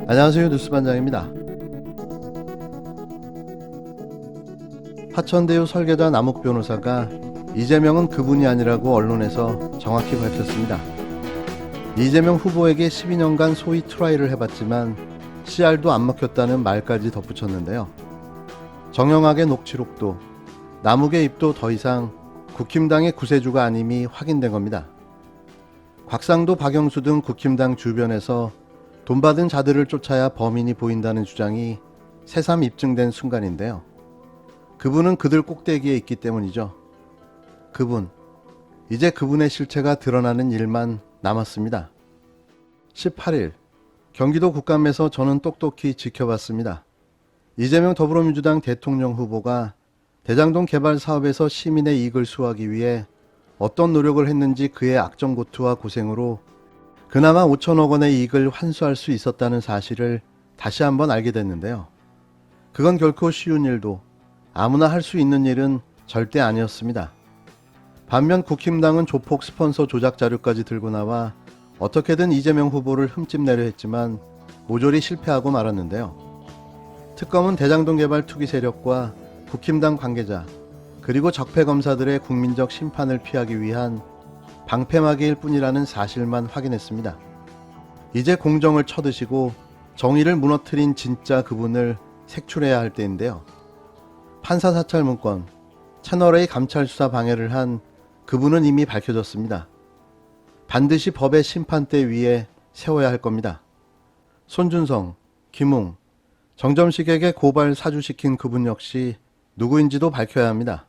안녕하세요, 뉴스반장입니다. 화천대유 설계자 남욱 변호사가 이재명은 그분이 아니라고 언론에서 정확히 밝혔습니다. 이재명 후보에게 12년간 소위 트라이를 해봤지만 CR도 안 먹혔다는 말까지 덧붙였는데요. 정영학의 녹취록도 남욱의 입도 더 이상 국힘당의 구세주가 아님이 확인된 겁니다. 곽상도, 박영수 등 국힘당 주변에서 돈 받은 자들을 쫓아야 범인이 보인다는 주장이 새삼 입증된 순간인데요. 그분은 그들 꼭대기에 있기 때문이죠. 이제 그분의 실체가 드러나는 일만 남았습니다. 18일 경기도 국감에서 저는 똑똑히 지켜봤습니다. 이재명 더불어민주당 대통령 후보가 대장동 개발 사업에서 시민의 이익을 수호하기 위해 어떤 노력을 했는지 그의 악정고투와 고생으로 그나마 5천억 원의 이익을 환수할 수 있었다는 사실을 다시 한번 알게 됐는데요. 그건 결코 쉬운 일도 아무나 할 수 있는 일은 절대 아니었습니다. 반면 국힘당은 조폭 스폰서 조작 자료까지 들고 나와 어떻게든 이재명 후보를 흠집내려 했지만 모조리 실패하고 말았는데요. 특검은 대장동 개발 투기 세력과 국힘당 관계자 그리고 적폐 검사들의 국민적 심판을 피하기 위한 방패막이일 뿐이라는 사실만 확인했습니다. 이제 공정을 쳐드시고 정의를 무너뜨린 진짜 그분을 색출해야 할 때인데요. 판사 사찰 문건, 채널A 감찰 수사 방해를 한 그분은 이미 밝혀졌습니다. 반드시 법의 심판대 위에 세워야 할 겁니다. 손준성, 김웅, 정점식에게 고발 사주시킨 그분 역시 누구인지도 밝혀야 합니다.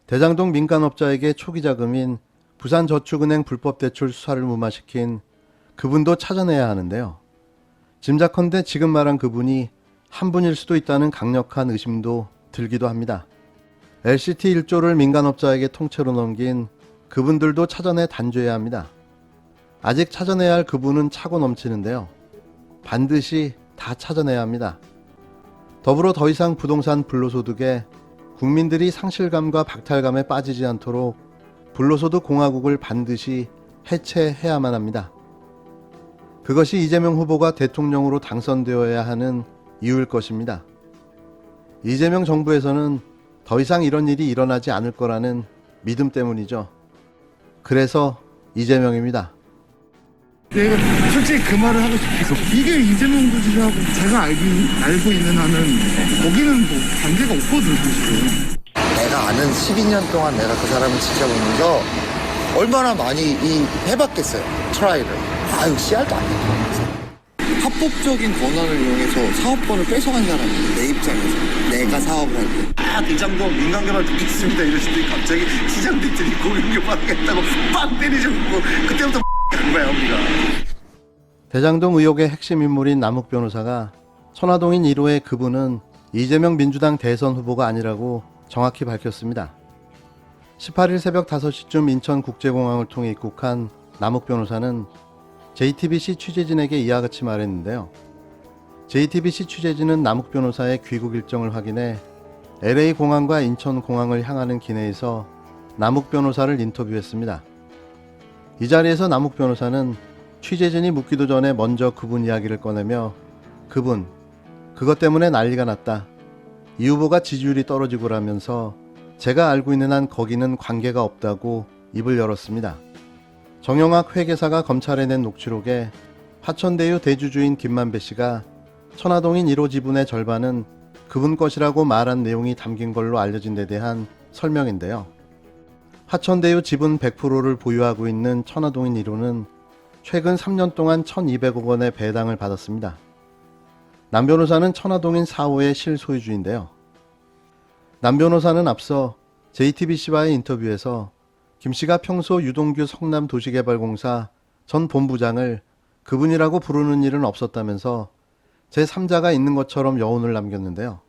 대장동 민간업자에게 초기 자금인 부산저축은행 불법대출 수사를 무마시킨 그분도 찾아내야 하는데요. 짐작컨대 지금 말한 그분이 한 분일 수도 있다는 강력한 의심도 들기도 합니다. LCT 1조를 민간업자에게 통째로 넘긴 그분들도 찾아내 단죄해야 합니다. 아직 찾아내야 할 그분은 차고 넘치는데요. 반드시 다 찾아내야 합니다. 더불어 더 이상 부동산 불로소득에 국민들이 상실감과 박탈감에 빠지지 않도록 불로소득 공화국을 반드시 해체해야만 합니다. 그것이 이재명 후보가 대통령으로 당선되어야 하는 이유일 것입니다. 이재명 정부에서는 더 이상 이런 일이 일어나지 않을 거라는 믿음 때문이죠. 그래서 이재명입니다. 내가 솔직히 그 말을 하고 싶어서 이게 이재명 부지사하고 제가 알고 있는 한은 거기는 뭐 관계가 없거든 사실은. 내가 아는 12년 동안 내가 그 사람을 지켜보면서 얼마나 많이 해봤겠어요. 트라이를. 아유 씨알도 안 됐죠. 합법적인 권한을 이용해서 사업권을 뺏어간 사람이에요. 내 입장에서. 내가 사업을 할 때. 대장동 민간개발 듣겠습니다 이러시더니 갑자기 시장들이 공영개발 하겠다고 빵 때리셔갖고 그때부터 간 거야 우리가. 대장동 의혹의 핵심 인물인 남욱 변호사가 천화동인 1호의 그분은 이재명 민주당 대선 후보가 아니라고 정확히 밝혔습니다. 18일 새벽 5시쯤 인천국제공항을 통해 입국한 남욱 변호사는 JTBC 취재진에게 이와 같이 말했는데요. JTBC 취재진은 남욱 변호사의 귀국 일정을 확인해 LA공항과 인천공항을 향하는 기내에서 남욱 변호사를 인터뷰했습니다. 이 자리에서 남욱 변호사는 취재진이 묻기도 전에 먼저 그분 이야기를 꺼내며 그것 때문에 난리가 났다. 이 후보가 지지율이 떨어지고라면서 제가 알고 있는 한 거기는 관계가 없다고 입을 열었습니다. 정영학 회계사가 검찰에 낸 녹취록에 화천대유 대주주인 김만배 씨가 천화동인 1호 지분의 절반은 그분 것이라고 말한 내용이 담긴 걸로 알려진 데 대한 설명인데요. 화천대유 지분 100%를 보유하고 있는 천화동인 1호는 최근 3년 동안 1,200억 원의 배당을 받았습니다. 남 변호사는 천화동인 4호의 실소유주인데요. 남 변호사는 앞서 JTBC와의 인터뷰에서 김 씨가 평소 유동규 성남도시개발공사 전 본부장을 그분이라고 부르는 일은 없었다면서 제3자가 있는 것처럼 여운을 남겼는데요.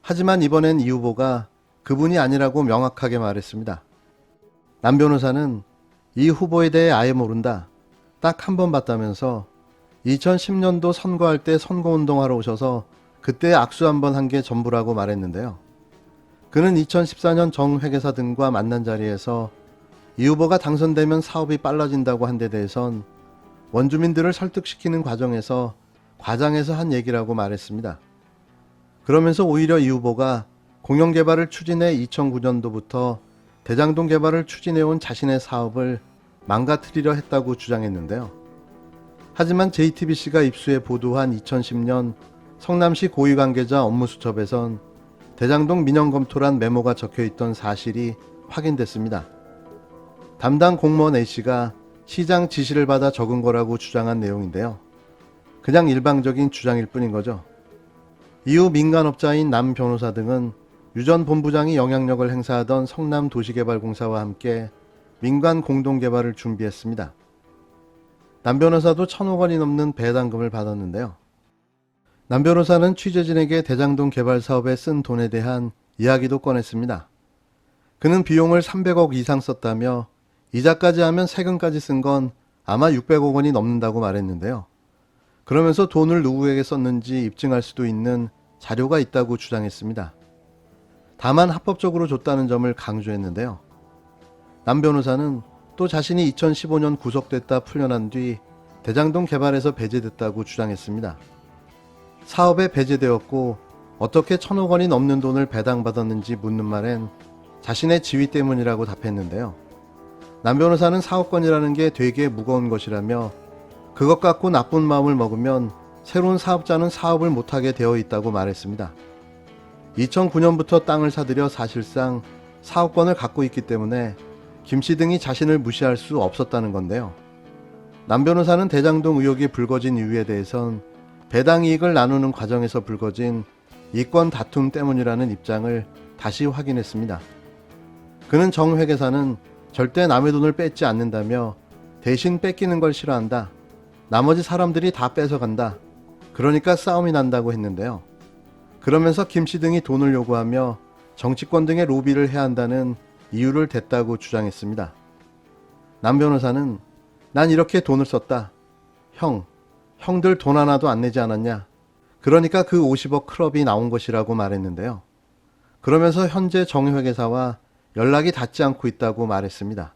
하지만 이번엔 이 후보가 그분이 아니라고 명확하게 말했습니다. 남 변호사는 이 후보에 대해 아예 모른다. 딱 한 번 봤다면서 2010년도 선거할 때 선거운동하러 오셔서 그때 악수 한 번 한 게 전부라고 말했는데요. 그는 2014년 정 회계사 등과 만난 자리에서 이 후보가 당선되면 사업이 빨라진다고 한 데 대해선 원주민들을 설득시키는 과정에서 과장해서 한 얘기라고 말했습니다. 그러면서 오히려 이 후보가 공영개발을 추진해 2009년도부터 대장동 개발을 추진해온 자신의 사업을 망가뜨리려 했다고 주장했는데요. 하지만 JTBC가 입수해 보도한 2010년 성남시 고위관계자 업무수첩에선 대장동 민영검토란 메모가 적혀있던 사실이 확인됐습니다. 담당 공무원 A씨가 시장 지시를 받아 적은 거라고 주장한 내용인데요. 그냥 일방적인 주장일 뿐인 거죠. 이후 민간업자인 남 변호사 등은 유 전 본부장이 영향력을 행사하던 성남도시개발공사와 함께 민간 공동개발을 준비했습니다. 남 변호사도 1,000억 원이 넘는 배당금을 받았는데요. 남 변호사는 취재진에게 대장동 개발 사업에 쓴 돈에 대한 이야기도 꺼냈습니다. 그는 비용을 300억 이상 썼다며 이자까지 하면 세금까지 쓴 건 아마 600억 원이 넘는다고 말했는데요. 그러면서 돈을 누구에게 썼는지 입증할 수도 있는 자료가 있다고 주장했습니다. 다만 합법적으로 줬다는 점을 강조했는데요. 남 변호사는 또 자신이 2015년 구속됐다 풀려난 뒤 대장동 개발에서 배제됐다고 주장했습니다. 사업에 배제되었고 어떻게 1,000억 원이 넘는 돈을 배당받았는지 묻는 말엔 자신의 지위 때문이라고 답했는데요. 남 변호사는 사업권이라는 게 되게 무거운 것이라며 그것 갖고 나쁜 마음을 먹으면 새로운 사업자는 사업을 못하게 되어 있다고 말했습니다. 2009년부터 땅을 사들여 사실상 사업권을 갖고 있기 때문에 김씨 등이 자신을 무시할 수 없었다는 건데요. 남 변호사는 대장동 의혹이 불거진 이유에 대해선 배당 이익을 나누는 과정에서 불거진 이권 다툼 때문이라는 입장을 다시 확인했습니다. 그는 정 회계사는 절대 남의 돈을 뺏지 않는다며 대신 뺏기는 걸 싫어한다. 나머지 사람들이 다 뺏어간다. 그러니까 싸움이 난다고 했는데요. 그러면서 김씨 등이 돈을 요구하며 정치권 등의 로비를 해야 한다는 이유를 댔다고 주장했습니다. 남 변호사는 난 이렇게 돈을 썼다. 형들 돈 하나도 안 내지 않았냐. 그러니까 그 50억 클럽이 나온 것이라고 말했는데요. 그러면서 현재 정 회계사와 연락이 닿지 않고 있다고 말했습니다.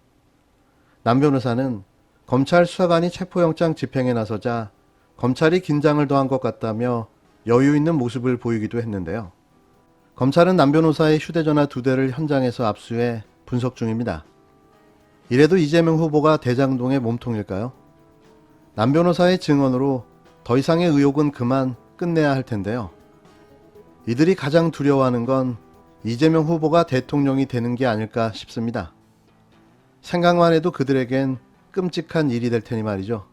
남 변호사는 검찰 수사관이 체포영장 집행에 나서자 검찰이 긴장을 더한 것 같다며 여유 있는 모습을 보이기도 했는데요. 검찰은 남 변호사의 휴대전화 2대를 현장에서 압수해 분석 중입니다. 이래도 이재명 후보가 대장동의 몸통일까요? 남 변호사의 증언으로 더 이상의 의혹은 그만 끝내야 할 텐데요. 이들이 가장 두려워하는 건 이재명 후보가 대통령이 되는 게 아닐까 싶습니다. 생각만 해도 그들에겐 끔찍한 일이 될 테니 말이죠.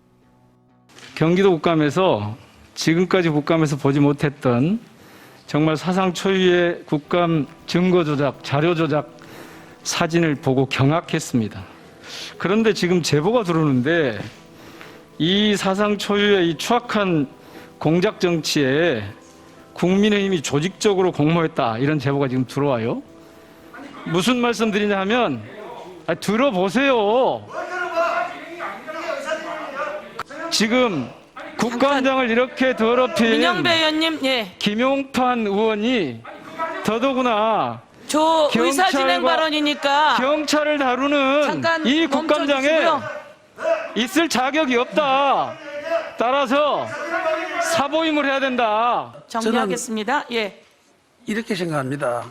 경기도 국감에서 지금까지 국감에서 보지 못했던 정말 사상 초유의 국감 증거 조작, 자료 조작 사진을 보고 경악했습니다. 그런데 지금 제보가 들어오는데 이 사상 초유의 이 추악한 공작 정치에 국민의힘이 조직적으로 공모했다 이런 제보가 지금 들어와요. 무슨 말씀 드리냐 하면 들어보세요. 지금 국감장을 이렇게 더럽힌 민영배 의원님, 예. 김용판 의원이 더더구나 저 의사진행 발언이니까 경찰을 다루는 잠깐 이 국감장에 멈춰주시고요. 있을 자격이 없다. 따라서 사보임을 해야 된다. 정리하겠습니다. 예. 이렇게 생각합니다.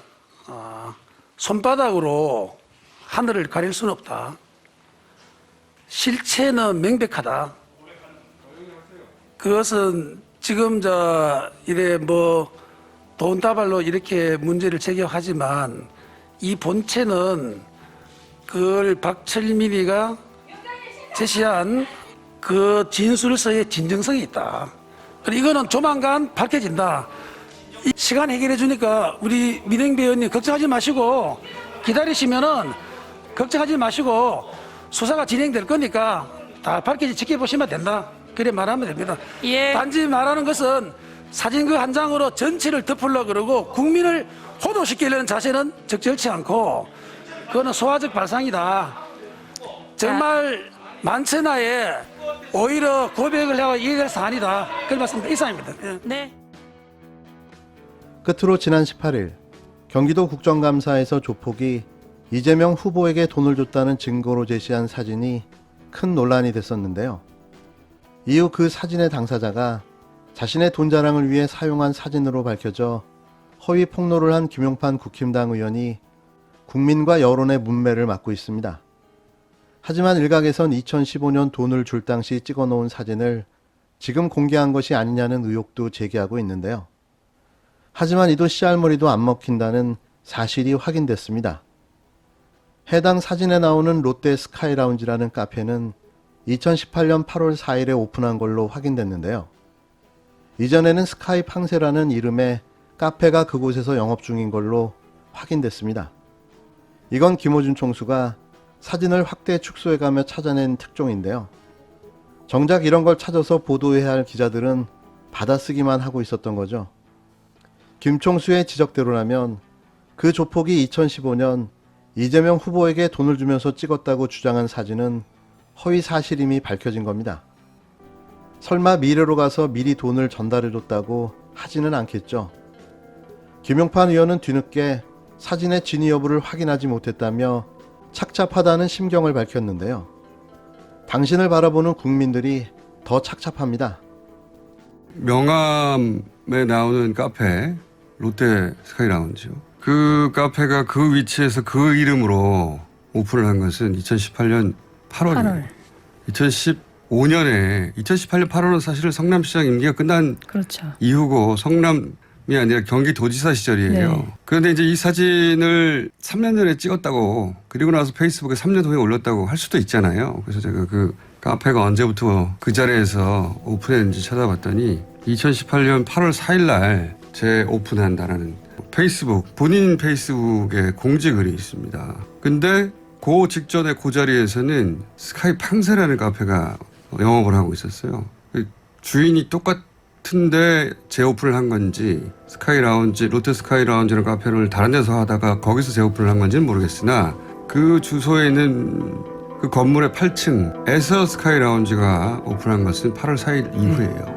손바닥으로 하늘을 가릴 수는 없다. 실체는 명백하다. 그것은 지금 이래 돈다발로 이렇게 문제를 제기하지만 이 본체는 그걸 박철민이가 제시한 그 진술서의 진정성이 있다. 이거는 조만간 밝혀진다. 시간 해결해 주니까 우리 민영배 의원님 걱정하지 마시고 기다리시면은 걱정하지 마시고 수사가 진행될 거니까 다 밝혀지 지켜보시면 된다. 그래 말하면 됩니다. 예. 단지 말하는 것은 사진 그 한 장으로 전체를 덮으려고 그러고 국민을 호도시키려는 자세는 적절치 않고 그거는 소화적 발상이다. 정말 만천하에 오히려 고백을 하고 이해될 사안이다. 그런 말씀입니다. 이상입니다. 예. 네. 끝으로 지난 18일 경기도 국정감사에서 조폭이 이재명 후보에게 돈을 줬다는 증거로 제시한 사진이 큰 논란이 됐었는데요. 이후 그 사진의 당사자가 자신의 돈 자랑을 위해 사용한 사진으로 밝혀져 허위 폭로를 한 김용판 국힘당 의원이 국민과 여론의 문매를 맞고 있습니다. 하지만 일각에선 2015년 돈을 줄 당시 찍어놓은 사진을 지금 공개한 것이 아니냐는 의혹도 제기하고 있는데요. 하지만 이도 씨알머리도 안 먹힌다는 사실이 확인됐습니다. 해당 사진에 나오는 롯데 스카이라운지라는 카페는 2018년 8월 4일에 오픈한 걸로 확인됐는데요. 이전에는 스카이 팡세라는 이름의 카페가 그곳에서 영업 중인 걸로 확인됐습니다. 이건 김호준 총수가 사진을 확대 축소해가며 찾아낸 특종인데요. 정작 이런 걸 찾아서 보도해야 할 기자들은 받아쓰기만 하고 있었던 거죠. 김 총수의 지적대로라면 그 조폭이 2015년 이재명 후보에게 돈을 주면서 찍었다고 주장한 사진은 허위 사실임이 밝혀진 겁니다. 설마 미래로 가서 미리 돈을 전달해줬다고 하지는 않겠죠. 김용판 의원은 뒤늦게 사진의 진위 여부를 확인하지 못했다며 착잡하다는 심경을 밝혔는데요. 당신을 바라보는 국민들이 더 착잡합니다. 명함에 나오는 카페 롯데 스카이라운지요. 그 카페가 그 위치에서 그 이름으로 오픈을 한 것은 2018년 8월이에요. 2015년에 2018년 8월은 사실은 성남시장 임기가 끝난 그렇죠. 이후고 성남이 아니라 경기도지사 시절이에요. 네. 그런데 이제 이 사진을 3년 전에 찍었다고 그리고 나서 페이스북에 3년 후에 올렸다고 할 수도 있잖아요. 그래서 제가 그 카페가 언제부터 그 자리에서 오픈했는지 찾아봤더니 2018년 8월 4일 날 재오픈한다라는 페이스북, 본인 페이스북에 공지글이 있습니다. 근데 그 직전에 그 자리에서는 스카이 팡세라는 카페가 영업을 하고 있었어요. 주인이 똑같은데 재오픈을 한 건지 스카이 라운지, 롯데 스카이 라운지라는 카페를 다른 데서 하다가 거기서 재오픈을 한 건지는 모르겠으나 그 주소에 있는 그 건물의 8층에서 스카이 라운지가 오픈한 것은 8월 4일 이후예요.